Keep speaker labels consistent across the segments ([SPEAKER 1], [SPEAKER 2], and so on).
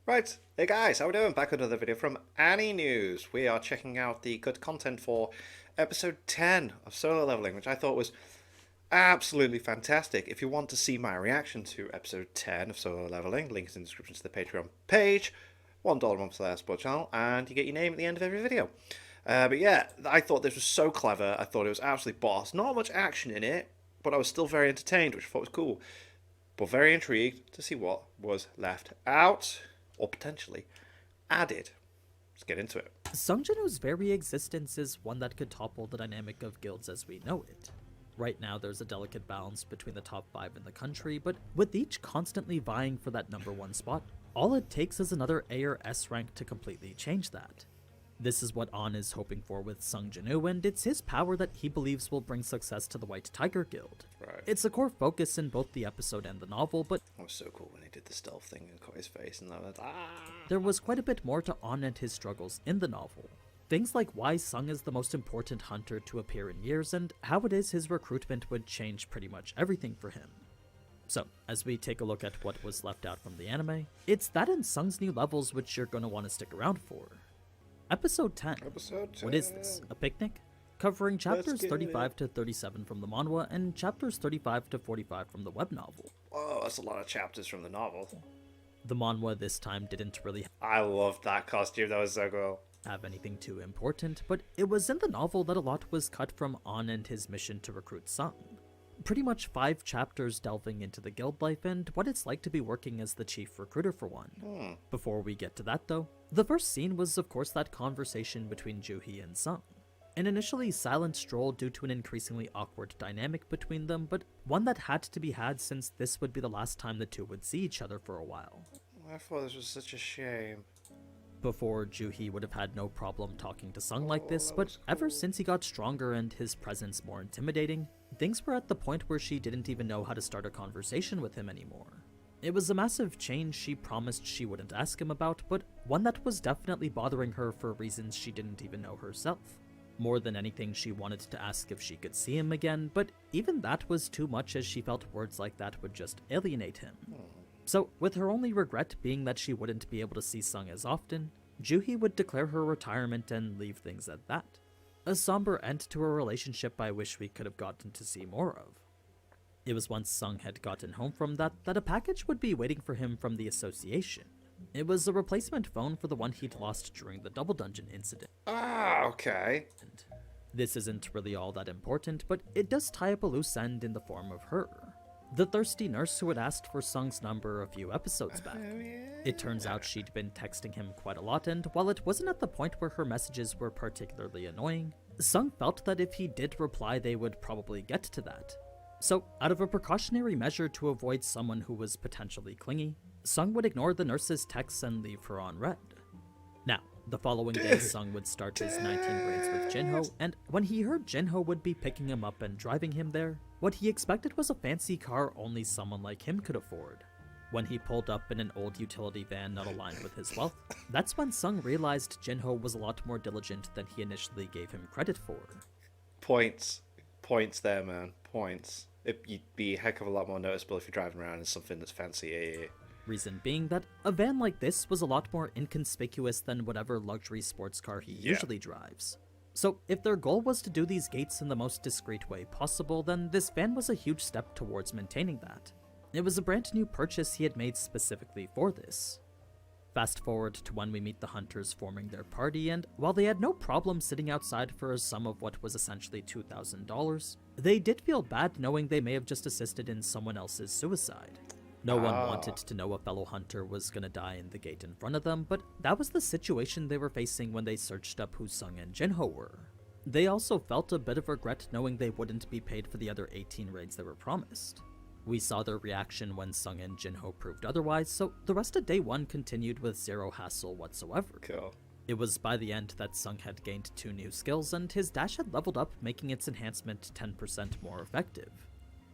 [SPEAKER 1] Right, hey guys, how we doing? Back with another video from Annie News. We are checking out the good content for episode 10 of Solo Leveling, which I thought was absolutely fantastic. If you want to see my reaction to episode 10 of Solo Leveling, link is in the description to the Patreon page. $1 a month for the support channel, and you get your name at the end of every video. But yeah, I thought this was so clever. I thought it was absolutely boss. Not much action in it, but I was still very entertained, which I thought was cool. But very intrigued to see what was left out, or potentially added. Let's get into it.
[SPEAKER 2] Sung Jin-Ho's very existence is one that could topple the dynamic of guilds as we know it. Right now there's a delicate balance between the top 5 in the country, but with each constantly vying for that number 1 spot, all it takes is another A or S rank to completely change that. This is what An is hoping for with Sung Jin-Ho, and it's his power that he believes will bring success to the White Tiger Guild.
[SPEAKER 1] Right.
[SPEAKER 2] It's a core focus in both the episode and the novel, but
[SPEAKER 1] That was so cool when he did the stealth thing and cut his face and that was
[SPEAKER 2] there was quite a bit more to An and his struggles in the novel. Things like why Sung is the most important hunter to appear in years, and how it is his recruitment would change pretty much everything for him. So, as we take a look at what was left out from the anime, it's that and Sung's new levels which you're going to want to stick around for. Episode 10.
[SPEAKER 1] Episode 10.
[SPEAKER 2] What is this? A picnic? Covering chapters 35 to 37 from the manhwa and chapters 35 to 45 from the web novel.
[SPEAKER 1] Oh, that's a lot of chapters from the novel.
[SPEAKER 2] The manhwa this time didn't really
[SPEAKER 1] I loved that costume, that was so cool.
[SPEAKER 2] have anything too important, but it was in the novel that a lot was cut from An and his mission to recruit Sung. Pretty much 5 chapters delving into the guild life and what it's like to be working as the chief recruiter for one. Before we get to that though, the first scene was of course that conversation between Juhi and Sung. An initially silent stroll due to an increasingly awkward dynamic between them, but one that had to be had since this would be the last time the two would see each other for a while.
[SPEAKER 1] I thought this was such a shame.
[SPEAKER 2] Before, Juhi would have had no problem talking to Sung like this, but ever since he got stronger and his presence more intimidating, things were at the point where she didn't even know how to start a conversation with him anymore. It was a massive change she promised she wouldn't ask him about, but one that was definitely bothering her for reasons she didn't even know herself. More than anything, she wanted to ask if she could see him again, but even that was too much as she felt words like that would just alienate him. So, with her only regret being that she wouldn't be able to see Sung as often, Juhi would declare her retirement and leave things at that. A somber end to a relationship I wish we could have gotten to see more of. It was once Sung had gotten home from that a package would be waiting for him from the association. It was a replacement phone for the one he'd lost during the Double Dungeon incident.
[SPEAKER 1] Ah, okay.
[SPEAKER 2] This isn't really all that important, but it does tie up a loose end in the form of her. The thirsty nurse who had asked for Sung's number a few episodes back. It turns out she'd been texting him quite a lot, and while it wasn't at the point where her messages were particularly annoying, Sung felt that if he did reply they would probably get to that. So, out of a precautionary measure to avoid someone who was potentially clingy, Sung would ignore the nurse's texts and leave her on read. Now, the following day Sung would start his 19 raids with Jin-Ho, and when he heard Jin-Ho would be picking him up and driving him there, what he expected was a fancy car only someone like him could afford. When he pulled up in an old utility van not aligned with his wealth, that's when Sung realized Jin-Ho was a lot more diligent than he initially gave him credit for.
[SPEAKER 1] Points. Points there, man. Points. You'd be a heck of a lot more noticeable if you're driving around in something that's fancy. Yeah.
[SPEAKER 2] Reason being that a van like this was a lot more inconspicuous than whatever luxury sports car he usually drives. So if their goal was to do these gates in the most discreet way possible, then this van was a huge step towards maintaining that. It was a brand new purchase he had made specifically for this. Fast forward to when we meet the hunters forming their party, and while they had no problem sitting outside for a sum of what was essentially $2,000, they did feel bad knowing they may have just assisted in someone else's suicide. No one wanted to know a fellow hunter was gonna die in the gate in front of them, but that was the situation they were facing when they searched up who Sung and Jin-Ho were. They also felt a bit of regret knowing they wouldn't be paid for the other 18 raids they were promised. We saw their reaction when Sung and Jin-Ho proved otherwise, so the rest of day 1 continued with zero hassle whatsoever.
[SPEAKER 1] Cool.
[SPEAKER 2] It was by the end that Sung had gained 2 new skills, and his dash had leveled up, making its enhancement 10% more effective.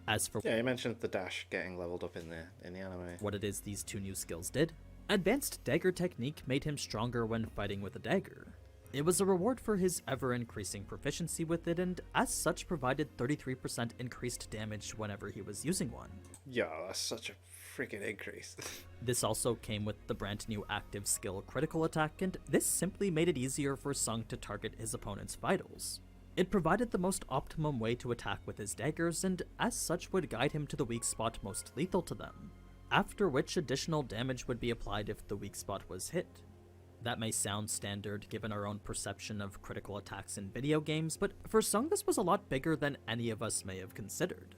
[SPEAKER 2] As for
[SPEAKER 1] Yeah, you mentioned the dash getting leveled up in the anime.
[SPEAKER 2] what it is these 2 new skills did, advanced dagger technique made him stronger when fighting with a dagger. It was a reward for his ever-increasing proficiency with it, and as such provided 33% increased damage whenever he was using one.
[SPEAKER 1] Yeah, that's such a freaking increase.
[SPEAKER 2] This also came with the brand new active skill critical attack, and this simply made it easier for Sung to target his opponent's vitals. It provided the most optimum way to attack with his daggers, and as such would guide him to the weak spot most lethal to them, after which additional damage would be applied if the weak spot was hit. That may sound standard given our own perception of critical attacks in video games, but for Sung this was a lot bigger than any of us may have considered.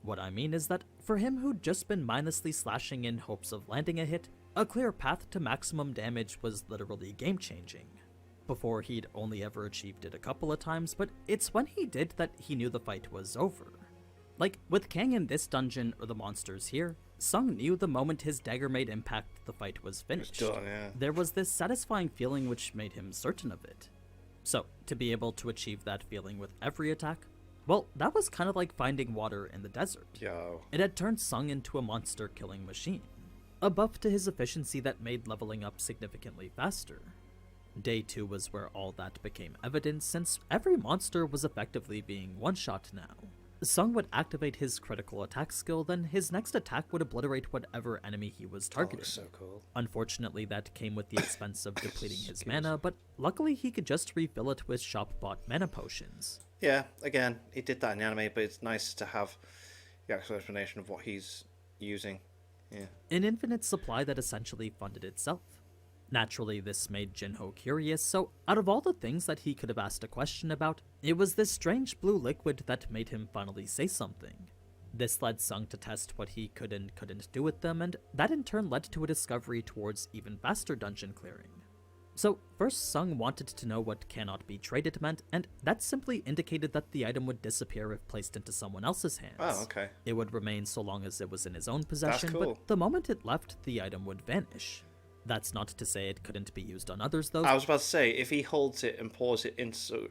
[SPEAKER 2] What I mean is that, for him who'd just been mindlessly slashing in hopes of landing a hit, a clear path to maximum damage was literally game-changing. Before, he'd only ever achieved it a couple of times, but it's when he did that he knew the fight was over. Like, with Kang in this dungeon or the monsters here, Sung knew the moment his dagger made impact the fight was finished.
[SPEAKER 1] Done, yeah.
[SPEAKER 2] There was this satisfying feeling which made him certain of it. So, to be able to achieve that feeling with every attack, well, that was kind of like finding water in the desert.
[SPEAKER 1] Yo.
[SPEAKER 2] It had turned Sung into a monster-killing machine, a buff to his efficiency that made leveling up significantly faster. Day 2 was where all that became evident, since every monster was effectively being one-shot now. Sung would activate his critical attack skill, then his next attack would obliterate whatever enemy he was targeting.
[SPEAKER 1] So cool.
[SPEAKER 2] Unfortunately, that came with the expense of depleting his mana, but luckily he could just refill it with shop-bought mana potions.
[SPEAKER 1] Yeah, again, he did that in the anime, but it's nice to have the actual explanation of what he's using. Yeah.
[SPEAKER 2] An infinite supply that essentially funded itself. Naturally, this made Jinho curious, so out of all the things that he could have asked a question about, it was this strange blue liquid that made him finally say something. This led Sung to test what he could and couldn't do with them, and that in turn led to a discovery towards even faster dungeon clearing. So, first Sung wanted to know what cannot be traded meant, and that simply indicated that the item would disappear if placed into someone else's hands.
[SPEAKER 1] Oh, okay.
[SPEAKER 2] It would remain so long as it was in his own possession,
[SPEAKER 1] That's cool.
[SPEAKER 2] but the moment it left, the item would vanish. That's not to say it couldn't be used on others, though.
[SPEAKER 1] I was about to say, if he holds it and pours it into...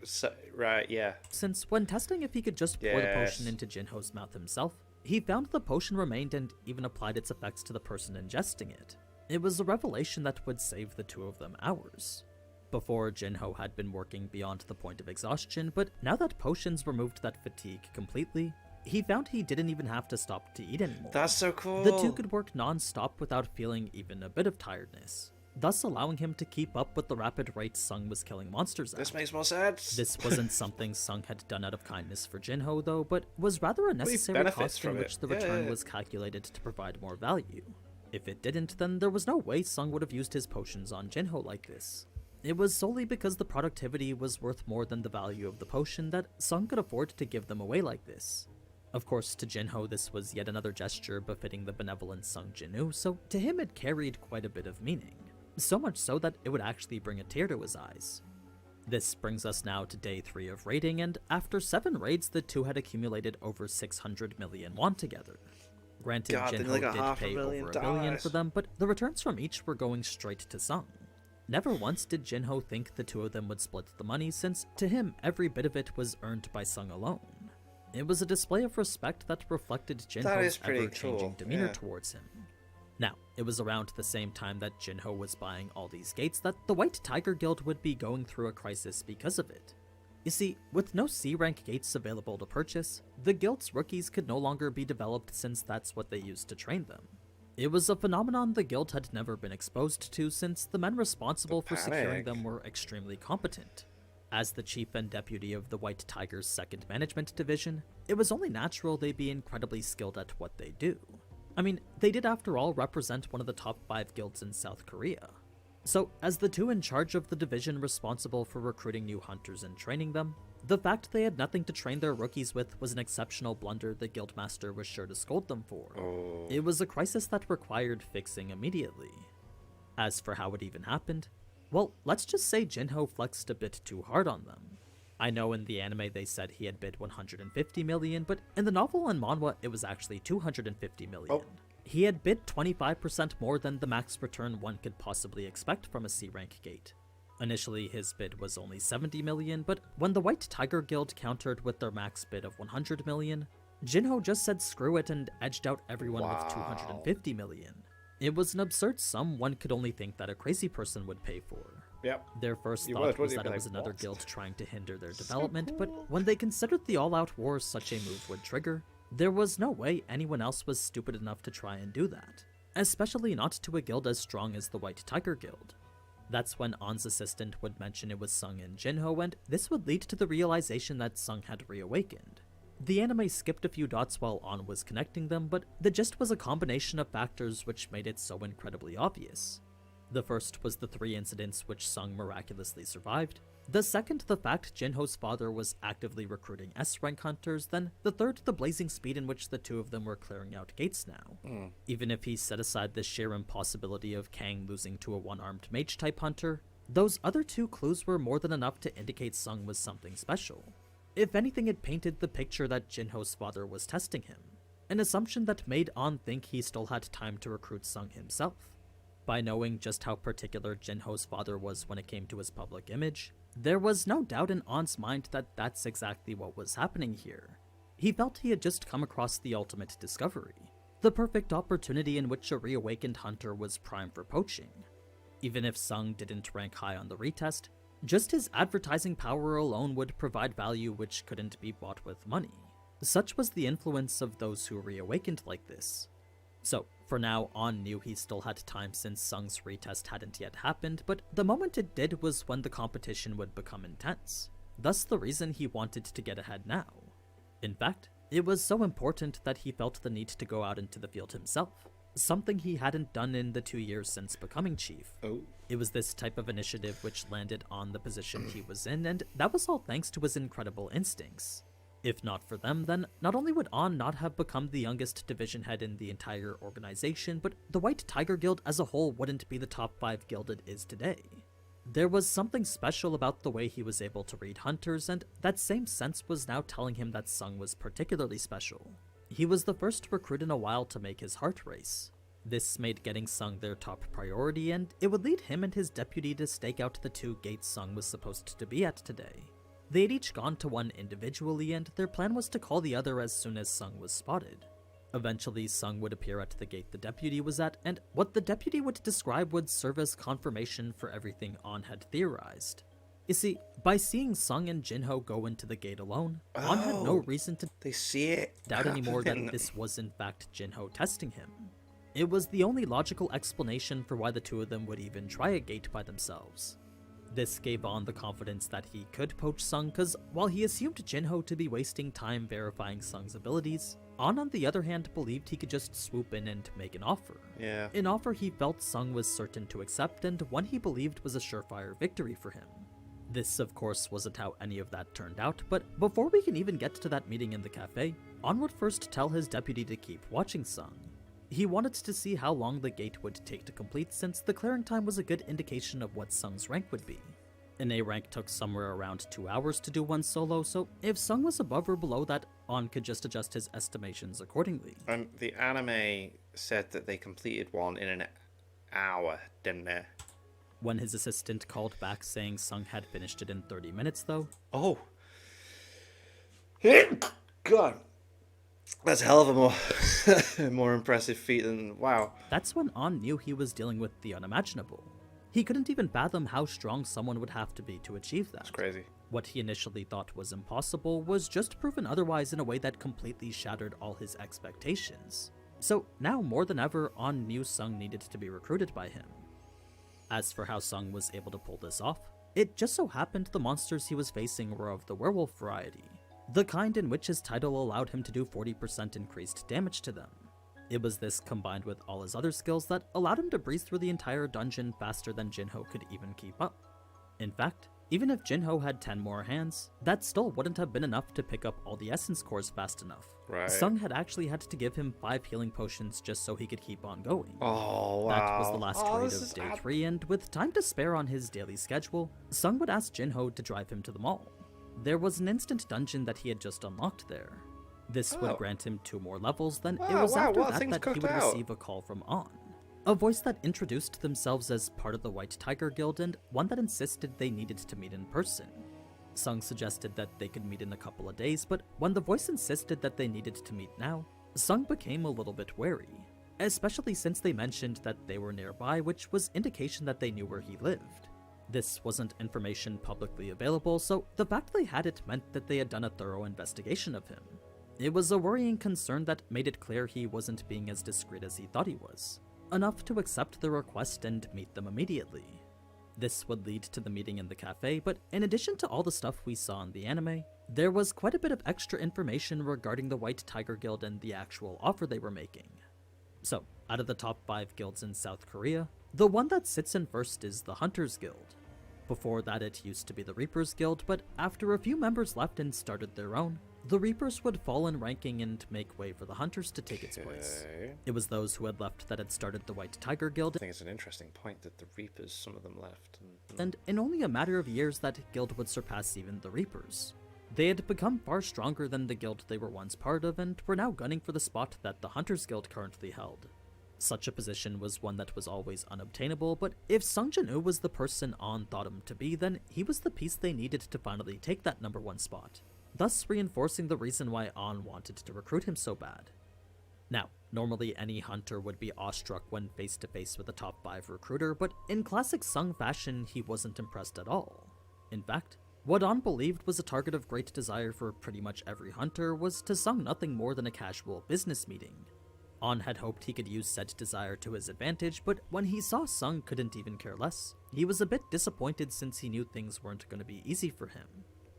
[SPEAKER 1] right, yeah.
[SPEAKER 2] Since when testing if he could just pour the potion into Jinho's mouth himself, he found the potion remained and even applied its effects to the person ingesting it. It was a revelation that would save the two of them hours. Before, Jinho had been working beyond the point of exhaustion, but now that potions removed that fatigue completely, he found he didn't even have to stop to eat anymore.
[SPEAKER 1] That's so cool.
[SPEAKER 2] The two could work non-stop without feeling even a bit of tiredness, thus allowing him to keep up with the rapid rate Sung was killing monsters at.
[SPEAKER 1] This makes more sense.
[SPEAKER 2] This wasn't something Sung had done out of kindness for Jinho, though, but was rather a necessary cost in which the return was calculated to provide more value. If it didn't, then there was no way Sung would have used his potions on Jinho like this. It was solely because the productivity was worth more than the value of the potion that Sung could afford to give them away like this. Of course, to Jinho this was yet another gesture befitting the benevolent Sung Jinwoo, so to him it carried quite a bit of meaning. So much so that it would actually bring a tear to his eyes. This brings us now to day 3 of raiding, and after 7 raids the two had accumulated over 600 million won together. Granted,
[SPEAKER 1] God,
[SPEAKER 2] Jinho
[SPEAKER 1] like
[SPEAKER 2] did pay over $1 billion for them, but the returns from each were going straight to Sung. Never once did Jinho think the two of them would split the money, since to him every bit of it was earned by Sung alone. It was a display of respect that reflected Jinho's ever-changing demeanor towards him. Now, it was around the same time that Jinho was buying all these gates that the White Tiger Guild would be going through a crisis because of it. You see, with no C-rank gates available to purchase, the guild's rookies could no longer be developed since that's what they used to train them. It was a phenomenon the guild had never been exposed to since the men responsible for securing them were extremely competent. As the chief and deputy of the White Tiger's 2nd Management Division, it was only natural they be incredibly skilled at what they do. I mean, they did after all represent one of the top 5 guilds in South Korea. So, as the two in charge of the division responsible for recruiting new hunters and training them, the fact they had nothing to train their rookies with was an exceptional blunder the guildmaster was sure to scold them for. It was a crisis that required fixing immediately. As for how it even happened, well, let's just say Jinho flexed a bit too hard on them. I know in the anime they said he had bid 150 million, but in the novel and manhwa it was actually 250 million. He had bid 25% more than the max return one could possibly expect from a C-rank gate. Initially his bid was only 70 million, but when the White Tiger Guild countered with their max bid of 100 million, Jinho just said screw it and edged out everyone with 250 million. It was an absurd sum one could only think that a crazy person would pay for. Their first thought was that it was another guild trying to hinder their development, but when they considered the all-out war such a move would trigger, There was no way anyone else was stupid enough to try and do that, especially not to a guild as strong as the White Tiger Guild. That's when An's assistant would mention it was Sung and Jinho, and this would lead to the realization that Sung had reawakened. The anime skipped a few dots while An was connecting them, but the gist was a combination of factors which made it so incredibly obvious. The first was the 3 incidents which Sung miraculously survived. The second, the fact Jinho's father was actively recruiting S-rank hunters. Then the third, the blazing speed in which the two of them were clearing out gates now. Even if he set aside the sheer impossibility of Kang losing to a one-armed mage-type hunter, those other 2 clues were more than enough to indicate Sung was something special. If anything, it painted the picture that Jinho's father was testing him, an assumption that made An think he still had time to recruit Sung himself. By knowing just how particular Jinho's father was when it came to his public image, there was no doubt in An's mind that that's exactly what was happening here. He felt he had just come across the ultimate discovery, the perfect opportunity in which a reawakened hunter was prime for poaching. Even if Sung didn't rank high on the retest, just his advertising power alone would provide value which couldn't be bought with money. Such was the influence of those who reawakened like this. So, for now, An knew he still had time since Sung's retest hadn't yet happened, but the moment it did was when the competition would become intense. Thus the reason he wanted to get ahead now. In fact, it was so important that he felt the need to go out into the field himself, something he hadn't done in the 2 years since becoming chief. It was this type of initiative which landed on the position he was in, and that was all thanks to his incredible instincts. If not for them, then not only would An not have become the youngest division head in the entire organization, but the White Tiger Guild as a whole wouldn't be the top 5 guild it is today. There was something special about the way he was able to read hunters, and that same sense was now telling him that Sung was particularly special. He was the first recruit in a while to make his heart race. This made getting Sung their top priority, and it would lead him and his deputy to stake out the 2 gates Sung was supposed to be at today. They had each gone to one individually, and their plan was to call the other as soon as Sung was spotted. Eventually, Sung would appear at the gate the deputy was at, and what the deputy would describe would serve as confirmation for everything An had theorized. You see, by seeing Sung and Jinho go into the gate alone, An had no reason to doubt anymore that this was in fact Jinho testing him. It was the only logical explanation for why the 2 of them would even try a gate by themselves. This gave An the confidence that he could poach Sung, cause while he assumed Jinho to be wasting time verifying Sung's abilities, An on the other hand believed he could just swoop in and make an offer. An offer he felt Sung was certain to accept, and one he believed was a surefire victory for him. This of course wasn't how any of that turned out, but before we can even get to that meeting in the cafe, An would first tell his deputy to keep watching Sung. He wanted to see how long the gate would take to complete, since the clearing time was a good indication of what Sung's rank would be. An A rank took somewhere around 2 hours to do one solo, so if Sung was above or below that, An could just adjust his estimations accordingly.
[SPEAKER 1] And the anime said that they completed one in an hour, didn't it?
[SPEAKER 2] When his assistant called back saying Sung had finished it in 30 minutes though.
[SPEAKER 1] Oh. God. That's a hell of a more impressive feat than, wow.
[SPEAKER 2] That's when An knew he was dealing with the unimaginable. He couldn't even fathom how strong someone would have to be to achieve that.
[SPEAKER 1] That's crazy.
[SPEAKER 2] What he initially thought was impossible was just proven otherwise in a way that completely shattered all his expectations. So now more than ever, An knew Sung needed to be recruited by him. As for how Sung was able to pull this off, it just so happened the monsters he was facing were of the werewolf variety. The kind in which his title allowed him to do 40% increased damage to them. It was this combined with all his other skills that allowed him to breeze through the entire dungeon faster than Jinho could even keep up. In fact, even if Jinho had 10 more hands, that still wouldn't have been enough to pick up all the essence cores fast enough.
[SPEAKER 1] Right.
[SPEAKER 2] Sung had actually had to give him 5 healing potions just so he could keep on going.
[SPEAKER 1] Oh, wow.
[SPEAKER 2] That was the last raid of day 3, and with time to spare on his daily schedule, Sung would ask Jinho to drive him to the mall. There was an instant dungeon that he had just unlocked there. This would grant him 2 more levels, then it was after that he would receive a call from An. A voice that introduced themselves as part of the White Tiger Guild, and one that insisted they needed to meet in person. Sung suggested that they could meet in a couple of days, but when the voice insisted that they needed to meet now, Sung became a little bit wary, especially since they mentioned that they were nearby, which was indication that they knew where he lived. This wasn't information publicly available, so the fact they had it meant that they had done a thorough investigation of him. It was a worrying concern that made it clear he wasn't being as discreet as he thought he was, enough to accept the request and meet them immediately. This would lead to the meeting in the cafe, but in addition to all the stuff we saw in the anime, there was quite a bit of extra information regarding the White Tiger Guild and the actual offer they were making. So, out of the top 5 guilds in South Korea, the one that sits in first is the Hunters Guild. Before that it used to be the Reapers Guild, but after a few members left and started their own, the Reapers would fall in ranking and make way for the Hunters to take its place. It was those who had left that had started the White Tiger Guild.
[SPEAKER 1] I think it's an interesting point that the Reapers, some of them left.
[SPEAKER 2] And in only a matter of years that guild would surpass even the Reapers. They had become far stronger than the guild they were once part of and were now gunning for the spot that the Hunters Guild currently held. Such a position was one that was always unobtainable, but if Sung Jin-woo was the person On thought him to be, then he was the piece they needed to finally take that number 1 spot, thus reinforcing the reason why On wanted to recruit him so bad. Now, normally any hunter would be awestruck when face to face with a top 5 recruiter, but in classic Sung fashion, he wasn't impressed at all. In fact, what On believed was a target of great desire for pretty much every hunter was to Sung nothing more than a casual business meeting. On had hoped he could use said desire to his advantage, but when he saw Sung couldn't even care less, he was a bit disappointed since he knew things weren't going to be easy for him.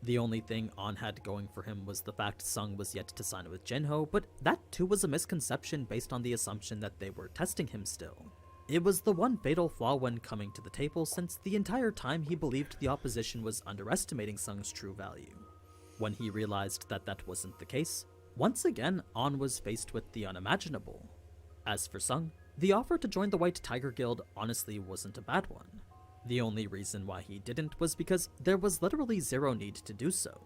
[SPEAKER 2] The only thing On had going for him was the fact Sung was yet to sign with Jinho, but that too was a misconception based on the assumption that they were testing him still. It was the one fatal flaw when coming to the table, since the entire time he believed the opposition was underestimating Sung's true value. When he realized that that wasn't the case, once again On was faced with the unimaginable. As for Sung, the offer to join the White Tiger Guild honestly wasn't a bad one. The only reason why he didn't was because there was literally zero need to do so.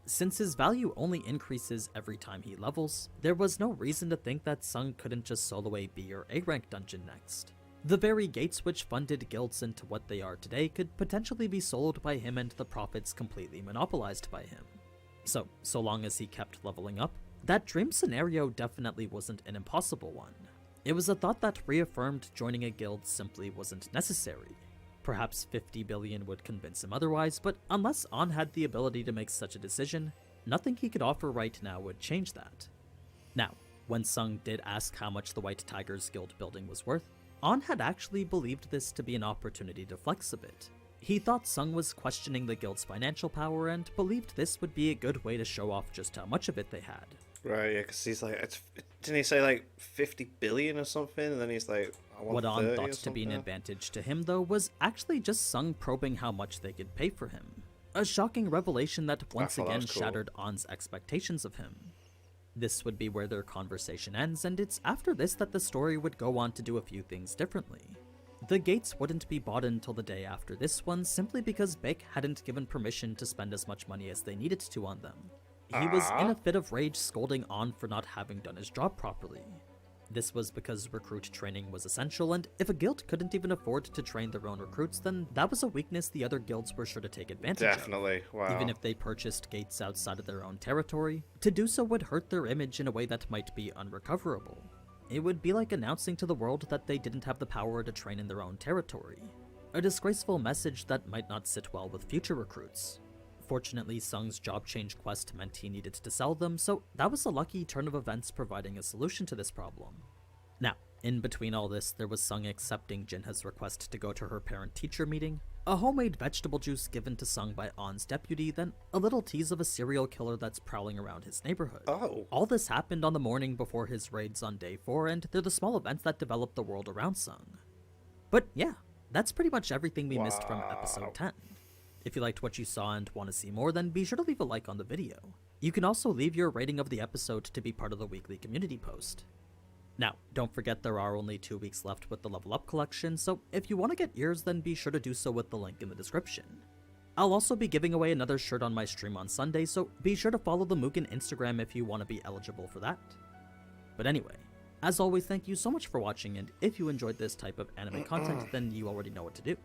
[SPEAKER 2] Since his value only increases every time he levels, there was no reason to think that Sung couldn't just solo a B or A rank dungeon next. The very gates which funded guilds into what they are today could potentially be sold by him and the profits completely monopolized by him. So long as he kept leveling up, that dream scenario definitely wasn't an impossible one. It was a thought that reaffirmed joining a guild simply wasn't necessary. Perhaps 50 billion would convince him otherwise, but unless On had the ability to make such a decision, nothing he could offer right now would change that. Now, when Sung did ask how much the White Tigers Guild building was worth, On had actually believed this to be an opportunity to flex a bit. He thought Sung was questioning the guild's financial power and believed this would be a good way to show off just how much of it they had.
[SPEAKER 1] Right, yeah, because he's like, didn't he say like 50 billion or something? And then he's like, I want
[SPEAKER 2] What On
[SPEAKER 1] 30
[SPEAKER 2] thought
[SPEAKER 1] or
[SPEAKER 2] to be an
[SPEAKER 1] something?
[SPEAKER 2] advantage to him, though, was actually just Sung probing how much they could pay for him. A shocking revelation that once
[SPEAKER 1] thought that
[SPEAKER 2] again
[SPEAKER 1] was cool.
[SPEAKER 2] shattered On's expectations of him. This would be where their conversation ends, and it's after this that the story would go on to do a few things differently. The gates wouldn't be bought until the day after this one, simply because Baek hadn't given permission to spend as much money as they needed to on them. He was in a fit of rage, scolding On for not having done his job properly. This was because recruit training was essential, and if a guild couldn't even afford to train their own recruits, then that was a weakness the other guilds were sure to take advantage of.
[SPEAKER 1] Definitely, wow.
[SPEAKER 2] Even if they purchased gates outside of their own territory, to do so would hurt their image in a way that might be unrecoverable. It would be like announcing to the world that they didn't have the power to train in their own territory. A disgraceful message that might not sit well with future recruits. Fortunately, Sung's job change quest meant he needed to sell them, so that was a lucky turn of events providing a solution to this problem. Now, in between all this, there was Sung accepting Jinha's request to go to her parent-teacher meeting, a homemade vegetable juice given to Sung by On's deputy, then a little tease of a serial killer that's prowling around his neighborhood.
[SPEAKER 1] Oh.
[SPEAKER 2] All this happened on the morning before his raids on day 4, and they're the small events that develop the world around Sung. But yeah, that's pretty much everything we missed from episode 10. If you liked what you saw and want to see more, then be sure to leave a like on the video. You can also leave your rating of the episode to be part of the weekly community post. Now, don't forget there are only 2 weeks left with the Level Up collection, so if you want to get yours, then be sure to do so with the link in the description. I'll also be giving away another shirt on my stream on Sunday, so be sure to follow the Mugen Instagram if you want to be eligible for that. But anyway, as always, thank you so much for watching, and if you enjoyed this type of anime content, then you already know what to do.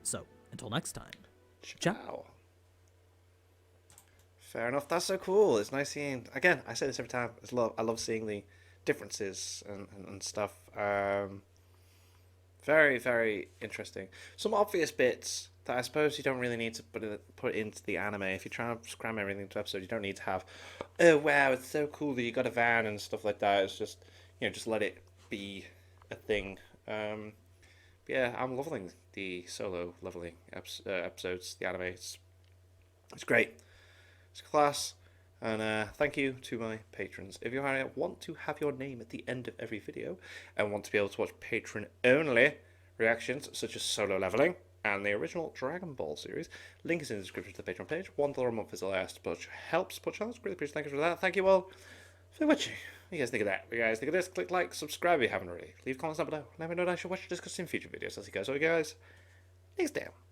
[SPEAKER 2] So, until next time. Ciao.
[SPEAKER 1] Fair enough. That's so cool. It's nice seeing. Again, I say this every time. I love seeing the differences and stuff. Very, very interesting. Some obvious bits that I suppose you don't really need to put it into the anime. If you're trying to cram everything into episode, you don't need to have, oh wow, it's so cool that you got a van and stuff like that. It's just, just let it be a thing. Yeah, I'm loving the solo leveling episodes, the anime. It's great. It's class. And thank you to my patrons. If you want to have your name at the end of every video and want to be able to watch patron-only reactions such as solo leveling and the original Dragon Ball series, link is in the description to the Patreon page. $1 a month is the last, but helps support channels. Really appreciate it. Thank you for that. Thank you all for watching. What do you guys think of that? What do you guys think of this? Click like, subscribe if you haven't already. Leave comments down below. Let me know what I should watch or discuss in future videos. I'll see you guys next time.